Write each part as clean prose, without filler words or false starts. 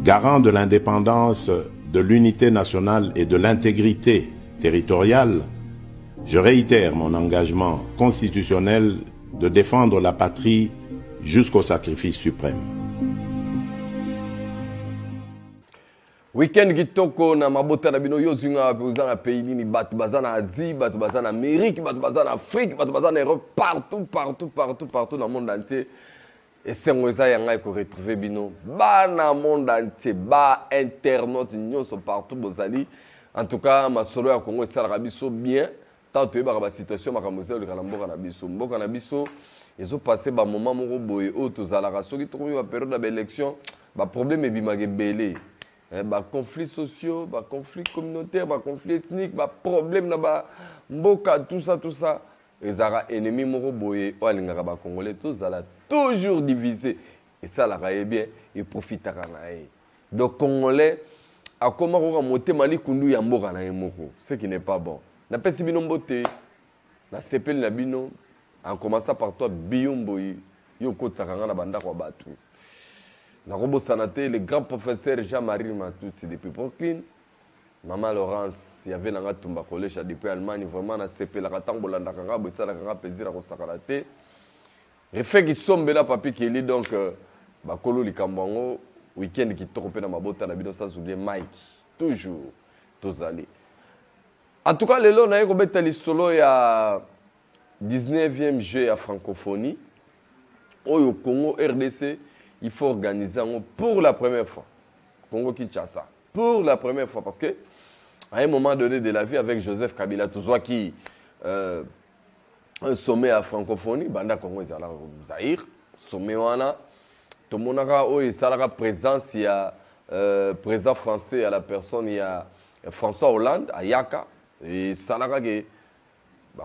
garant de l'indépendance, de l'unité nationale et de l'intégrité territoriale, je réitère mon engagement constitutionnel de défendre la patrie jusqu'au sacrifice suprême. Week-end kitoko na mabota na bino yozinga besoin na pays nini batu bazana Asie, batu bazana Amérique, batu bazana Afrique, batu bazana Europe, partout dans le monde entier. Et c'est ngoza yanga ko retrouver bino ba na monde entier, ba internautes nyonso partout bozali. En tout cas, ma solo ya Congo sala biso bien. Tant que ba situation makamozel de mboka na biso. Mboka na biso ils ont passé ba moment moko boye o tozala ka soki to ba période d'élection, ba problème e bimage belé. Ba conflits sociaux, ba conflits communautaires, ba conflits ethniques, ba problème na ba mboka tout ça. Les ennemis moko boye o alingaka ba congolais tous ala toujours divisé et ça la raye bien et profitera na e. Donc congolais a comment ko monter mali kundu ya mboka na moko, ce qui n'est pas bon. Na pesi bino mbote na sepel na bino en commençant par toi Biyomboyi yo kotsaka na banda kwa batu. Na Robo Sanate, le grand professeur Jean-Marie Matutsi depuis Brooklyn. Maman Laurence, il y avait un Tumba College depuis Allemagne, vraiment, na CP, la Ratambola, la Kanga, Bessa, la Kanga, Pézira, Rosakarate. Et fait qu'ils sont là, papi, qui est donc, Bakolo, Likambango, week-end qui trompe dans ma botte, à la bidon, sans oublier Mike. Toujours, tous allés. En tout cas, le long, on a eu solo, il y a 19e jeu à francophonie. Au Congo, RDC. Il faut organiser pour la première fois. Congo-Kinshasa. Pour la première fois. Parce que, à un moment donné de la vie, avec Joseph Kabila, tout ça qui un sommet à francophonie, Banda Congo, Zahir, sommet wana, tout le monde a présence, il y a président français à la personne, il y a François Hollande à Yaka. Et Salaka qui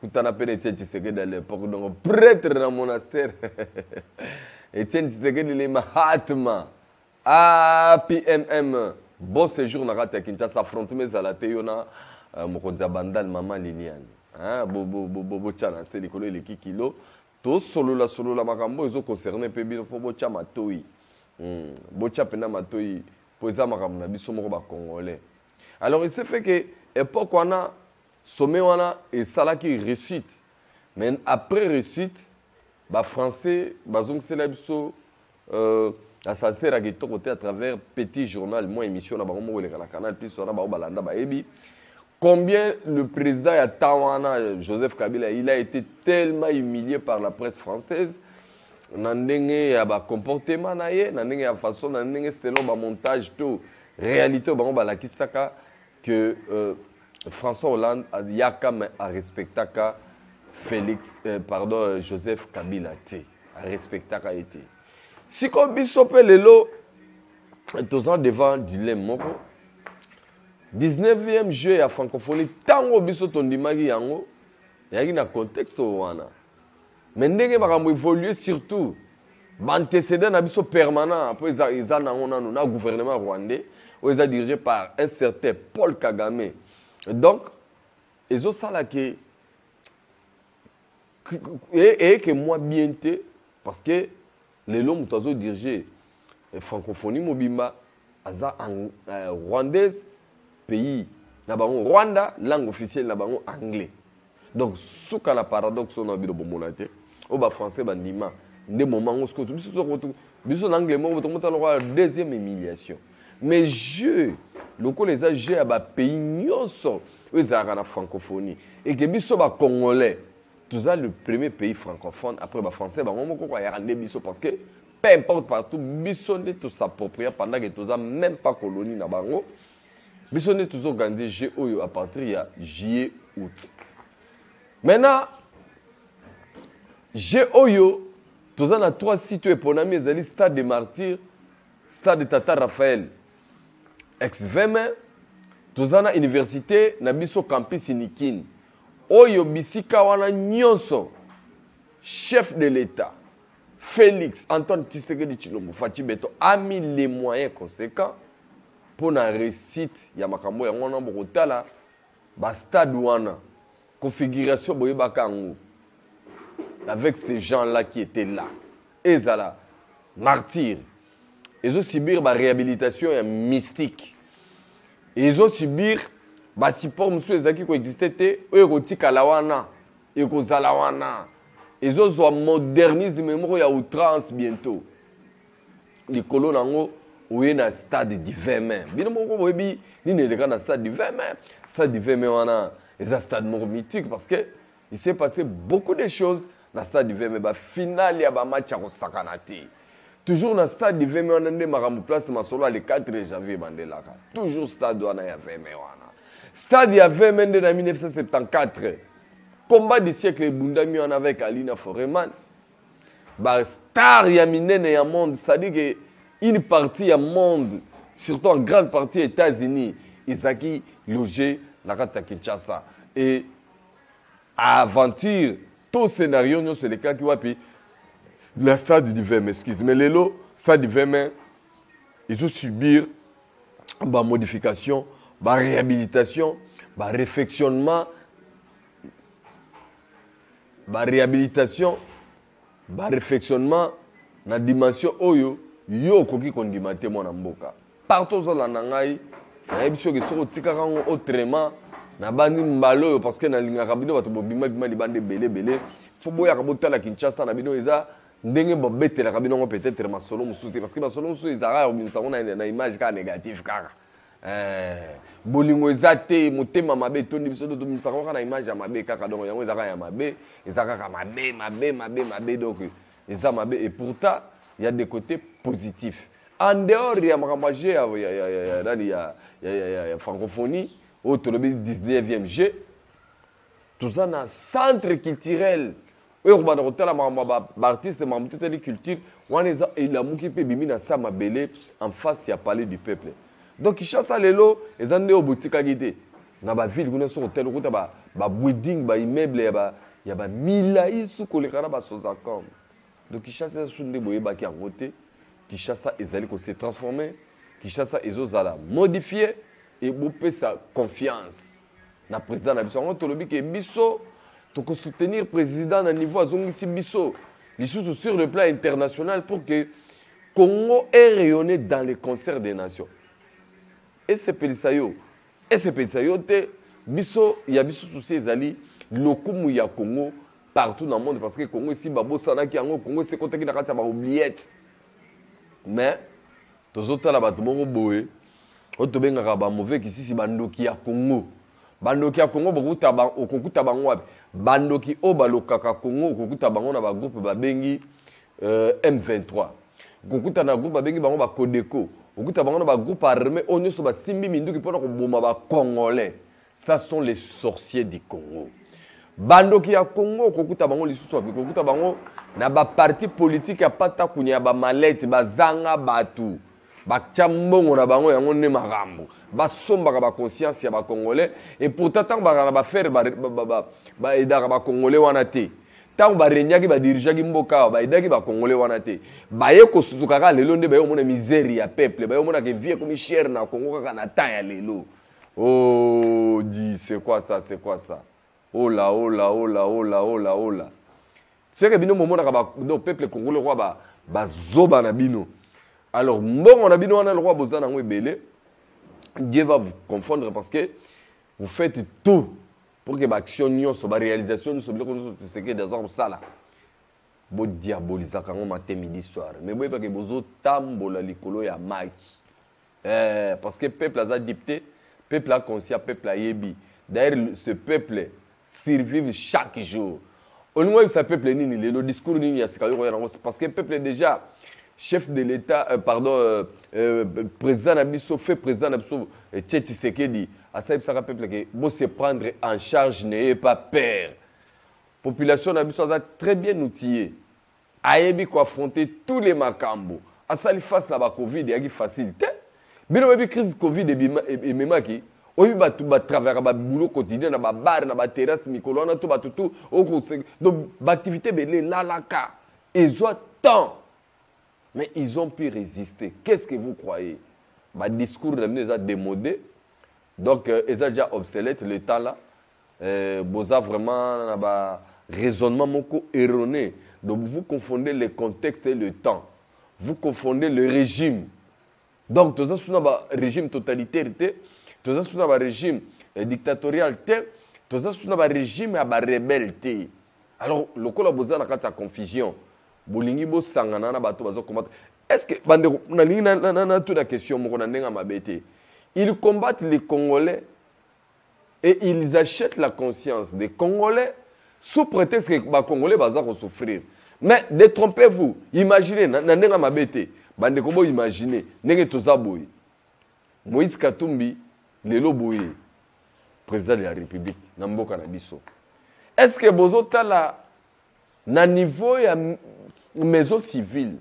Kutana Pénétier Tshisekedi à l'époque, donc prêtre dans le monastère. Etienne Tshisekedi le Mahatma APMM bon séjour na rate Kinshasa affrontement zalate yona mokonza bandal maman Liliane hein bo tchana c'est likolo le kilo to solo la makambo ezo concerner pe bino fo bo tcha matoi bo tcha pena matoi poza makambo na biso moko ba congolais. Alors il s'est fait que époque wana sommet wana et salaki réussite mais après réussite les Français, à Sassera qui côté à travers petit journal, moi émission là, la canal plus on a balanda baebi. Combien le président ya Tawana Joseph Kabila, il a été tellement humilié par la presse française. Nandenge ya ba comportement na ye, nandenge ya façon nandenge selon ba montage tout réalité ba la kisaka que François Hollande a yaka a respectaka Félix, Joseph Kabila a respecté a été. Si comme bisope lelo, tous en devant dilemme moko. 19e jeu à francophonie, tango biso tondimagi yango, yagi na contexte wana. Mais ndenge makambo évoluer surtout, antécédent na biso permanent, après ils ont na gouvernement rwandais, où ils sont dirigés par un certain Paul Kagame. Donc, ils ont ça là que et que moi bien parce que les longs moutazo dirigé francophonie mobimba aza rwandaise pays na bango Rwanda langue officielle na bango anglais. Donc souka la paradoxe on a bi do bomonate o ba français bandima nde moment on se biso l'anglais mo botomota la deuxième humiliation. Mais je loko les âgés à ba pays nyonso ezaka na francophonie et que biso ba congolais tout ça le premier pays francophone après les français parce que peu importe partout biso ne tout s'approprie pendant que tout ça même pas colonie na bango biso ne tout organisé à partir de juillet août. Maintenant Oyo tout ça na 3 sites éponami ezali stade des martyrs, stade de Tata Raphaël ex-Veme, tout ça na université na biso campus Nikine. Oyo bisika wana nyonso chef de l'État Félix Antoine Tshisekedi Tshilombo Fachi Beto a mis les moyens conséquents pour la réussite ya makambo ya ngona bokotala ba stade wana configuration boyebaka ngo avec ces gens là qui étaient là ezala martyr ils ont subir la réhabilitation mystique. Ils ont subir le support qui existait, ils ont dit ils ont modernisme à outrance bientôt. Les colons ont un stade de 20 mai. Bien sûr, ils ont un stade de 20 mai. Stade de 20 mai, c'est un stade mythique parce qu'il s'est passé beaucoup de choses dans le stade de 20 mai. Final, il y a un match à Sakanati. Toujours dans le stade de 20 mai, on a une place le 4 janvier. Toujours stade de 20 mai. Stade de 20 mai en 1974. Combat du siècle, Bundami en avec Alina Foreman. Star Yaminene et monde, c'est-à-dire qu'une partie du monde, surtout en grande partie des États-Unis, ils ont logé dans la Kinshasa. Et à aventure, tout scénario, c'est le cas qui va puis le stade du 20 mai, excuse. Mais le stade du 20 mai, ils ont subi des modifications, des réhabilitation, des réfectionnement, réfectionnement dans la dimension oyo yo koki kondimate mona mboka partout dans la nangai na ebiso ke soko tikaka autrement na bandi mbalo parce que na lingaka bino bato bobima bima libande belé fo boya ka botala Kinshasa na bino eza ndenge bobetela ka bino peut-être masolo musuti parce que masolo musuti ezara obimisa na image ka négatif kaka bolingo ezate motema mabe tondi biso do bimisa ka na image ya mabe kaka donc yango ezaka ya mabe ezaka ka mabe donc eza mabe et pourtant il y a des côtés positifs en dehors il y a makambaje ya francophonie au 19e G tout ça na centre culturel oyo ko bana kotala artiste mamutete culture wana eza elamuki pe bimi na sa mabele en face ya palais du peuple donc Kinshasa lelo eza nde obutika gite na ba ville kuna so hotel kuta ba building ba immeuble ya ba milai su kolekana ba Sozacom donc Kinshasa sunde boye ba ki angote Kinshasa ezali ko se transformer Kinshasa ezozala modifier et bopé sa confiance na président na biso on tolobi ke biso to ko soutenir président na niveau azongisi biso lisusu sur le plan international pour que Congo ait rayonné dans les concerts des nations. Et c'est Pelisayo te biso ya biso souci ezali lokumu ya Congo partout dans le monde parce que Congo ici babo sana ki yango Congo c'est côté qui na kati ba oubliette mais tozotala bato moko boye otobengaka ba mauvais kisisi bandoki ya Congo bokuta ba okokuta bango wapi bandoki o balokaka Congo okokuta bango na ba groupe babengi M23 okokuta na groupe babengi bango ba Codeco okokuta bango na ba groupe armé onyo so ba simbi minduki pona ko boma ba congolais ça sont les sorciers du Congo bandoki ya Congo okokuta bango lisusu wapi okokuta bango na ba parti politique ya pata kunya ba malette bazanga batu bakchambongo na bango yango ne marambo basombaka ba conscience ya ba congolais et pourtant tant ba na ba faire ba edaka ba congolais wana te tant ba renyaki ba dirigeaki mboka ba edaki ba congolais wana te ba ye ko sutukaka lelo nde ba yo mona misère ya peuple ba yo mona ke vie comme cher na Congo kaka na temps ya lelo oh dis c'est quoi ça oh là c'est que bino momona ka ba peuple congolais roi ba zoba na bino. Alors, bon, on a bien le roi Bozan en Webele. Dieu va vous confondre parce que vous faites tout pour que l'action soit la réalisation soit ce que des hommes ça là. Vous diabolisez quand on matin midi soir. Mais vous voyez que vous tambola likolo ya maki. Parce que le peuple a dicté, le peuple a conscient, le peuple a yebi. D'ailleurs, ce peuple survive chaque jour. On voit que ce peuple le discours parce que le peuple est déjà chef de l'État, président Nabiso, fait président Nabiso, Tshisekedi, à ça, il peuple que bon se prendre en charge, n'ayez pas peur. Population Nabiso a très bien outillé. Ayebi ko affronter tous les macambos. À ça, il face la Covid, il y a une facilité. Bien, il y a une crise Covid et même qui. Oyi batu ba travers ba boulot quotidien na ba bar na ba terrasse mikolo na tout ba tout donc ba activité belé la ka ils ont temps mais ils ont pu résister. Qu'est-ce que vous croyez? Le discours de les a démodé. Donc, ils ont déjà obsolète le temps là. Vous avez vraiment un raisonnement erroné. Donc, vous confondez le contexte et le temps. vous confondez le régime. Donc, tout ça, c'est un régime totalitaire, tout ça, c'est un régime dictatorial, tout ça, c'est un régime rebelle. Alors, le col a besoin de confusion. Bolingi bo sangana na bato bazo combattre. Est-ce que na toute la question ils combattent les Congolais et ils achètent la conscience des Congolais sous prétexte que les Congolais vont souffrir. Mais détrompez-vous, imaginez na mabete, bande kobo imaginez, nenge tozaboy. Moïse Katumbi lelo boye président de la République na mboka na biso. Est-ce que bozo tala na niveau ya maison civile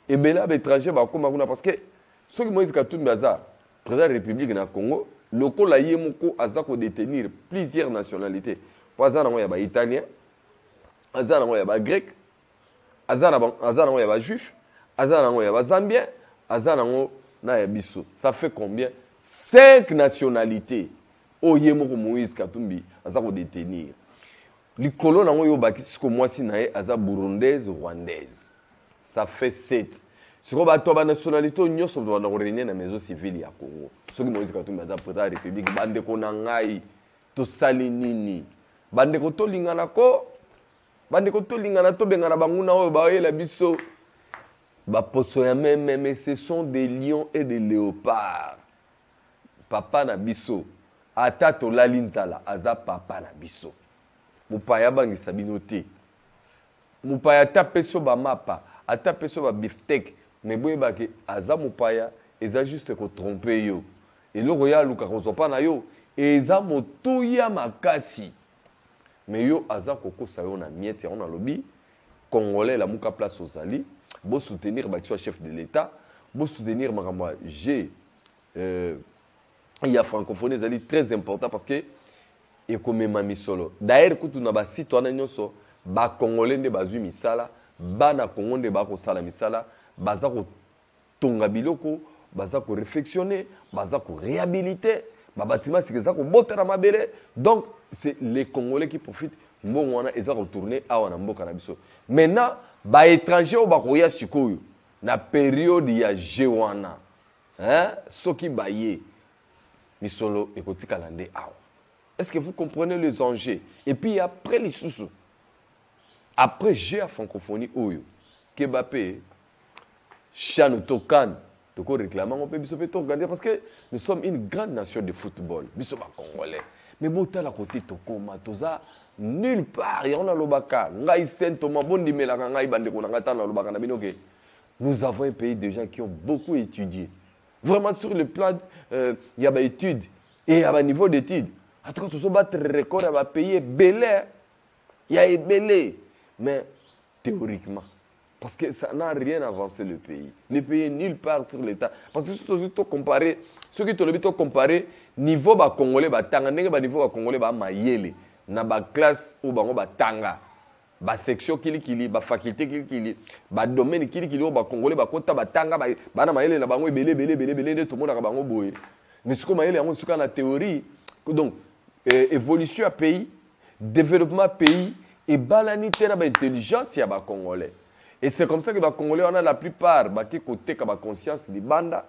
et bela étranger ba koma kuna parce que ceux qui Moïse Katumbi aza président de la République na Congo, loko la yemoko aza ko détenir plusieurs nationalités. Aza na ya ba italien, aza na ya ba grec, aza na ya ba juif, aza na ya ba zambien, aza na ya biso. Ça fait combien? 5 nationalités. O yemoko Moïse Katumbi aza ko détenir. Likolo na yo bakisi ko mwasi na ye aza burundaise rwandaise. Ça fait 7. Si on a une nationalité, on se doit réunir dans la maison civile à Congo. Ce qui Moïse Katumbi a président de la République, bande ko nangai to salinini. Bande ko to lingana ko, bande ko to lingana to bengana banguna o ba la biso. Ba poso ya même mais ce sont des lions et des léopards. Papa na biso, ata to lalinzala aza papa na biso. Mupaya bangi sabinote. Mupaya tapeso ba mapa, atapeso ba beefsteak. Mais boye bake aza mupaya eza juste ko tromper yo. Et le royal luka kozopa na yo eza motuya makasi. Mais yo aza koko sayo na miette on a lobby congolais la muka place ozali, bo soutenir ba chef de l'état, bo soutenir makamba G il y a francophonie ezali très important parce que et comme mami solo. D'ailleurs kutu na ba citoyen nyonso ba congolais nde bazui misala, bana Congo nde ba ko sala misala. Baza ko tonga biloko, baza ko réflexionner, baza ko réhabiliter, ba bâtiment c'est ça ko botera mabele. Donc c'est les Congolais qui profitent. Mbongo wana eza retourner awa na mboka na biso. Maintenant ba étranger o ba ko ya sikoyo na période ya jewana. Hein? Soki baye misolo ekotika lande awa. Est-ce que vous comprenez les enjeux? Et puis après les sous après j'ai à francophonie oyo Kebape Chano Tokan, Toko réclamant, on peut regarder parce que nous sommes une grande nation de football. Nous sommes congolais. Mais bon, à côté Toko, Matoza, nulle part. On a l'Obaka. Nous avons un pays de gens qui ont beaucoup étudié. Vraiment sur le plan, il y a des études. Et il y a un niveau d'études. En tout cas, tout ça battre record, il y a un pays belé. Il y a un belé. Mais théoriquement, parce que ça n'a rien avancé le pays. Le pays est nulle part sur l'État. Parce que si tu compares, ceux qui te comparer, niveau ba congolais ba tanga, niveau ba congolais ba mayele, na ba classe ou ba tanga, ba section kili, ba faculté kili, ba domaine kili ba congolais ba kota ba tanga, ba na mayele na bango belé tout le monde a bango boye. Mais ce que mayele yango suka na théorie, donc évolution à pays, développement pays et balanité na ba intelligence ya ba congolais. Et c'est comme ça que les Congolais, on a la plupart qui côté la conscience de banda,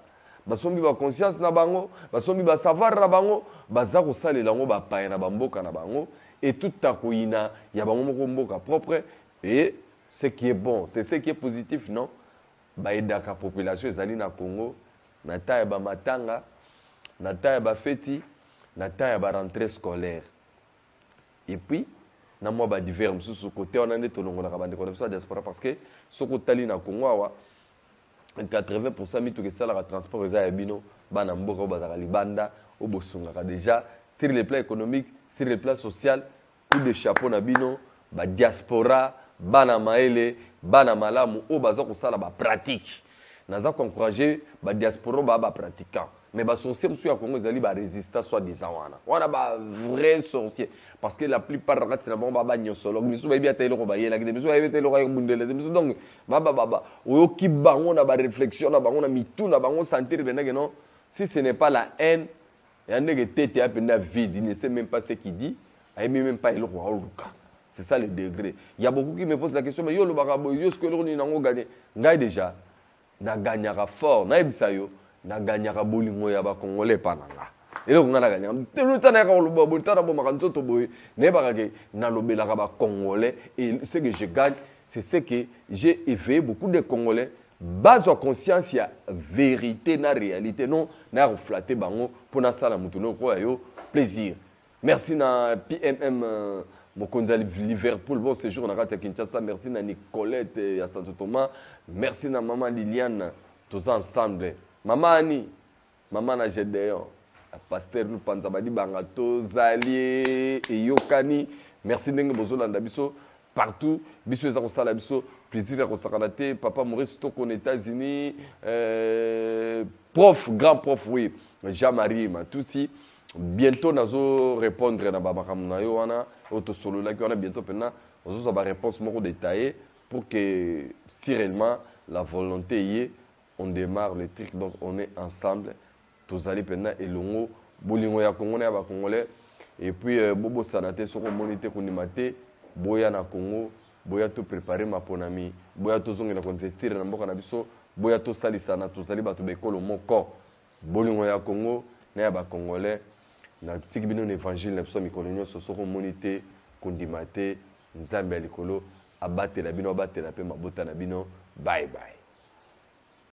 basombi ba conscience na bango, basombi ba savoir na bango, baza ko sala lango ba paye na bamboka na bango et tout ta koina, ya bango mboka propre et ce qui est bon, c'est ce qui est positif non? Ba edaka population ezali na Congo, na taille ba matanga, na taille ba feti, na taille ba rentrée scolaire. Et puis na moi ba divers sur côté on a net longo na kabande ko na diaspora parce que ce côté ali na Congo wa 80% mitu que ça la transport eza bino bana mboka bazaka libanda au bosunga déjà sur le plan économique sur le plan social coup de chapeau na bino ba diaspora bana maele bana malamu au bazako sala ba pratique naza ko encourager ba diaspora ba pratiquant mais ba sorcier monsieur ya Congo ezali ba résistant soit disant wana ba vrai sorcier parce que la plupart de la bombe ba nyosolo misu ba biata eloko ba yela misu ba biata eloko ya mundele misu donc baba oyo ki bango na ba réflexion na bango na mitu na bango sentir benage non si ce n'est pas la haine ya ndege tete ya penda vide il ne sait même pas ce qu'il dit et même pas eloko wa luka. C'est ça le degré. Il y a beaucoup qui me posent la question mais yo lo baka yo ce que l'on ni nango gagner ngai déjà na gagnaka fort na ebisa yo na gagnaka bolingo ya ba congolais pananga eloko nga na gagnaka tenu tana ka lobo bolita na bomaka nzoto boy ne bakake na lobelaka ba congolais et ce que je gagne c'est ce que j'ai éveillé beaucoup de congolais base de conscience ya vérité na réalité non na refléter bango pour na sala mutuno ko yo plaisir merci na PMM Mokonza Liverpool, bon séjour à Kinshasa. Merci à Nicolette et à Santo Thomas. Merci à maman Liliane, tous ensemble. Maman Annie, maman na Gédéon, pasteur nous Panzabadi Bangato, Zalié et Yokani. Merci Nenge Bozolanda Biso, partout. Biso Ezako Sala Biso, plaisir à Kosakanate. Papa Maurice Toko aux États-Unis. Prof, grand prof, oui. Jean-Marie Matoussi. Bientôt, nous allons répondre à Babakamuna, auto solo là, on a bientôt maintenant, nous allons avoir une réponse détaillée pour que si réellement la volonté y est, on démarre le truc, donc on est ensemble. Tous allez maintenant et l'ongo, bolingo ya congolais, ya congolais, et puis bobo sanate, soko monité konimate, boya na Congo, boya tout préparer ma ponami, boya tout zongi na investir na mboka na biso, boya tout salisana, tous allez batu bekolo moko, bolingo ya Congo, na ya ba congolais. Na tiki bino évangile na biso mikolo nyonso soko monité kondimate nzambe ya likolo abatela bino abatela pe mabota na bino bye bye.